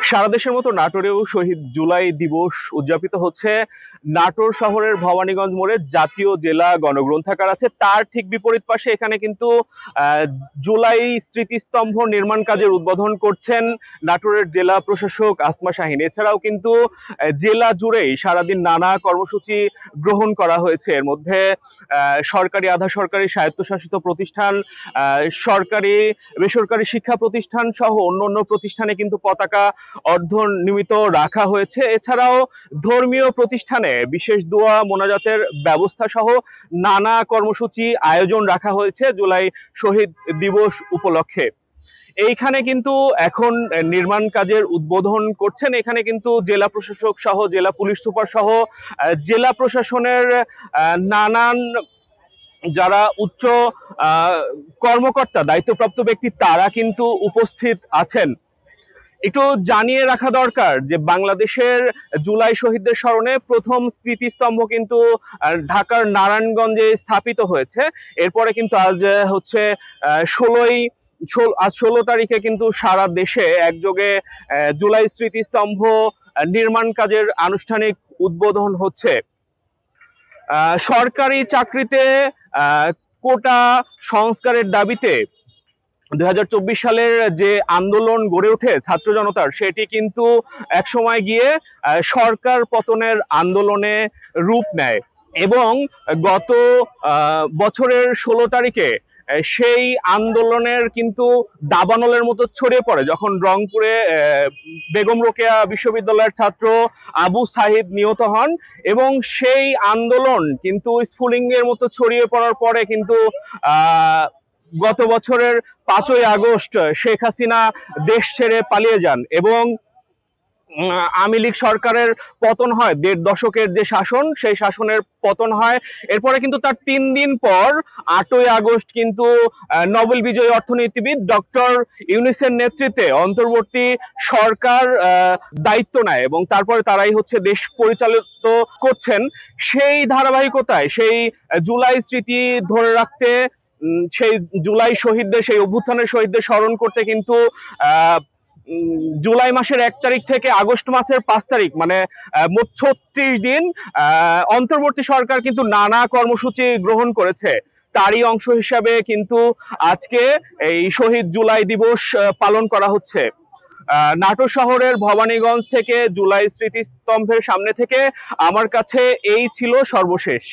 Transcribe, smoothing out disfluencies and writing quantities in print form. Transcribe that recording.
সারা দেশের মতো নাটোরেও শহীদ জুলাই দিবস উদযাপিত হচ্ছে। নাটোর শহরের ভবানীগঞ্জ মোড়ে জাতীয় জেলা গণগ্রন্থাগার আছে, তার ঠিক বিপরীত পাশে এখানে কিন্তু জুলাই স্মৃতিস্তম্ভ নির্মাণ কাজের উদ্বোধন করছেন নাটোরের জেলা প্রশাসক আসমা শাহীন। এছাড়াও কিন্তু জেলা জুড়েই সারাদিন নানা কর্মসূচি গ্রহণ করা হয়েছে। এর মধ্যে সরকারি, আধা সরকারি, স্বায়ত্তশাসিত প্রতিষ্ঠান, সরকারি বেসরকারি শিক্ষা প্রতিষ্ঠান সহ অন্যান্য প্রতিষ্ঠানে কিন্তু পতাকা অর্ধনিমিত রাখা হয়েছে। এছাড়াও ধর্মীয় প্রতিষ্ঠানে বিশেষ দোয়া মোনাজাতের ব্যবস্থা সহ নানা কর্মসূচি আয়োজন রাখা হয়েছে জুলাই শহীদ দিবস উপলক্ষে। এইখানে কিন্তু এখন নির্মাণ কাজের উদ্বোধন করছেন। এখানে কিন্তু জেলা প্রশাসক সহ, জেলা পুলিশ সুপার সহ জেলা প্রশাসনের নানান যারা উচ্চ কর্মকর্তা, দায়িত্বপ্রাপ্ত ব্যক্তি, তারা কিন্তু উপস্থিত আছেন। একটু জানিয়ে রাখা দরকার যে বাংলাদেশের জুলাই শহীদদের স্মরণে প্রথম স্মৃতিস্তম্ভ কিন্তু ঢাকার নারায়ণগঞ্জে স্থাপিত হয়েছে। এরপরে কিন্তু আজ হচ্ছে 16 তারিখে কিন্তু সারা দেশে একযোগে জুলাই স্মৃতিস্তম্ভ নির্মাণ কাজের আনুষ্ঠানিক উদ্বোধন হচ্ছে। সরকারি চাকরিতে কোটা সংস্কারের দাবিতে 2024 সালের যে আন্দোলন গড়ে ওঠে ছাত্র জনতার, সেটি কিন্তু একসময় গিয়ে সরকার পতনের আন্দোলনে রূপ নেয় এবং গত বছরের 16 তারিখে সেই আন্দোলনের কিন্তু দাবানলের মতো ছড়িয়ে পড়ে যখন রংপুরে বেগম রোকেয়া বিশ্ববিদ্যালয়ের ছাত্র আবু সাহিদ নিহত হন, এবং সেই আন্দোলন কিন্তু স্ফুলিঙ্গের মতো ছড়িয়ে পড়ার পরে কিন্তু গত বছরের 5ই আগস্ট শেখ হাসিনা দেশ ছেড়ে পালিয়ে যান এবং আওয়ামী লীগ সরকারের পতন হয়। 1.5 দশকের যে শাসন, সেই শাসনের পতন হয়। এরপরে কিন্তু তার 3 দিন পর 8ই আগস্ট কিন্তু নোবেল বিজয়ী অর্থনীতিবিদ ডক্টর ইউনূসের নেতৃত্বে অন্তর্বর্তী সরকার দায়িত্ব নেয় এবং তারপরে তারাই হচ্ছে দেশ পরিচালিত করছেন। সেই ধারাবাহিকতায় সেই জুলাই স্মৃতি ধরে রাখতে, সেই জুলাই শহীদদের, সেই অভ্যুত্থানের শহীদদের স্মরণ করতে কিন্তু জুলাই মাসের 1 তারিখ থেকে আগস্ট মাসের 5 তারিখ, মানে মোট 36 দিন অন্তর্বর্তী সরকার কিন্তু নানা কর্মসূচি গ্রহণ করেছে। তারই অংশ হিসাবে কিন্তু আজকে এই শহীদ জুলাই দিবস পালন করা হচ্ছে। নাটোর শহরের ভবানীগঞ্জ থেকে জুলাই স্মৃতিস্তম্ভের সামনে থেকে আমার কাছে এই ছিল সর্বশেষ।